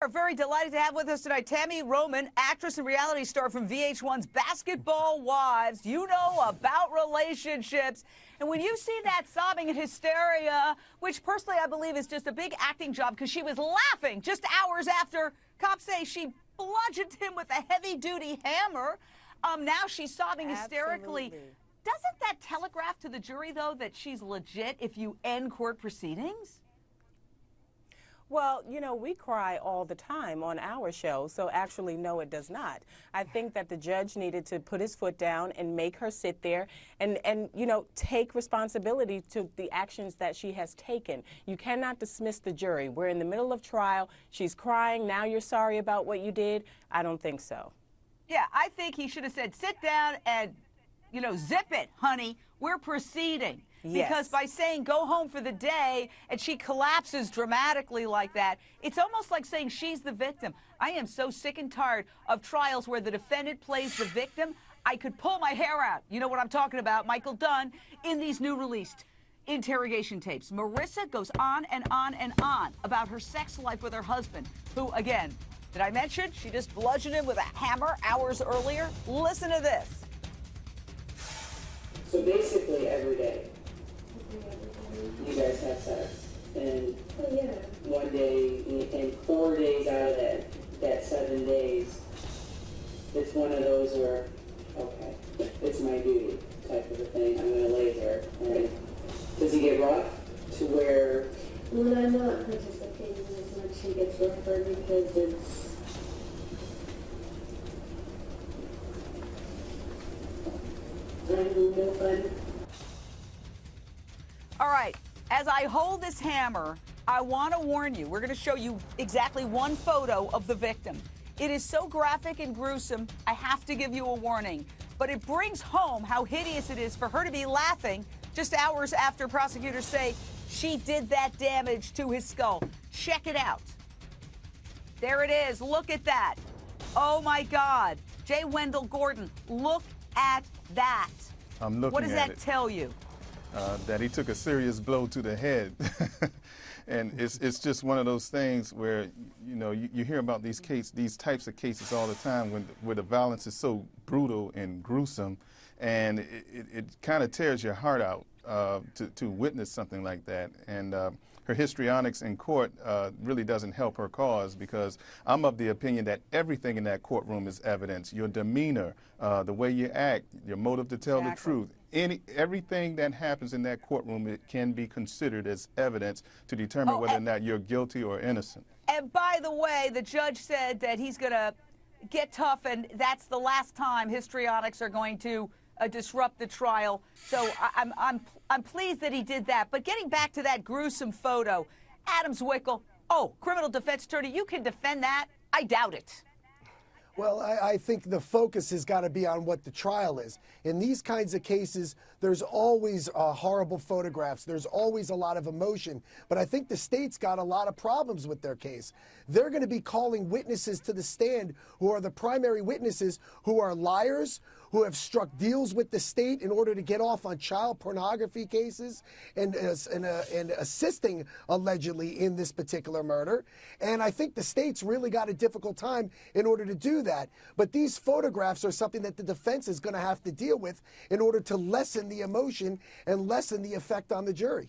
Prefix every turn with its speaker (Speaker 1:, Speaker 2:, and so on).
Speaker 1: We're very delighted to have with us tonight Tammy Roman, actress and reality star from VH1's Basketball Wives. You know about relationships. And when you see that sobbing and hysteria, which personally I believe is just a big acting job because she was laughing just hours after cops say she bludgeoned him with a heavy-duty hammer. Now she's sobbing hysterically.
Speaker 2: Absolutely.
Speaker 1: Doesn't that telegraph to the jury, though, that she's legit if you end court proceedings?
Speaker 2: Well, you know, we cry all the time on our show, so actually, no, it does not. I think that the judge needed to put his foot down and make her sit there and you know, take responsibility to the actions that she has taken. You cannot dismiss the jury. We're in the middle of trial. She's crying. Now you're sorry about what you did. I don't think so.
Speaker 1: Yeah, I think he should have said, sit down and, you know, zip it, honey. We're proceeding.
Speaker 2: Yes.
Speaker 1: Because by saying go home for the day and she collapses dramatically like that, it's almost like saying she's the victim. I am so sick and tired of trials where the defendant plays the victim. I could pull my hair out. You know what I'm talking about, Michael Dunn, in these new released interrogation tapes. Marissa goes on and on and on about her sex life with her husband, who, again, did I mention she just bludgeoned him with a hammer hours earlier? Listen to this.
Speaker 3: So basically every day, you guys have sex, and one day, and 4 days out of that 7 days, it's one of those where, okay, it's my duty type of a thing. I'm going to lay there, right? Does he get rough to where?
Speaker 4: When I'm not participating as much, he gets rougher because it's no fun.
Speaker 1: All right, as I hold this hammer, I want to warn you. We're going to show you exactly one photo of the victim. It is so graphic and gruesome, I have to give you a warning. But it brings home how hideous it is for her to be laughing just hours after prosecutors say she did that damage to his skull. Check it out. There it is. Look at that. Oh, my God. J. Wendell Gordon, look at that.
Speaker 5: I'm looking
Speaker 1: What does
Speaker 5: at
Speaker 1: that
Speaker 5: it.
Speaker 1: tell you?
Speaker 5: That he took a serious blow to the head. And it's just one of those things where, you know, you hear about these types of cases all the time where the violence is so brutal and gruesome, and it kind of tears your heart out to witness something like that. And her histrionics in court really doesn't help her cause, because I'm of the opinion that everything in that courtroom is evidence. Your demeanor, the way you act, your motive to tell the truth. Everything that happens in that courtroom, it can be considered as evidence to determine whether or not you're guilty or innocent.
Speaker 1: And by the way, the judge said that he's going to get tough, and that's the last time histrionics are going to disrupt the trial. So I'm pleased that he did that. But getting back to that gruesome photo, Adam Zwickel, criminal defense attorney, you can defend that? I doubt it.
Speaker 6: Well, I think the focus has got to be on what the trial is. In these kinds of cases, there's always horrible photographs. There's always a lot of emotion. But I think the state's got a lot of problems with their case. They're going to be calling witnesses to the stand who are the primary witnesses, who are liars, who have struck deals with the state in order to get off on child pornography cases and assisting, allegedly, in this particular murder. And I think the state's really got a difficult time in order to do that. But these photographs are something that the defense is going to have to deal with in order to lessen the emotion and lessen the effect on the jury.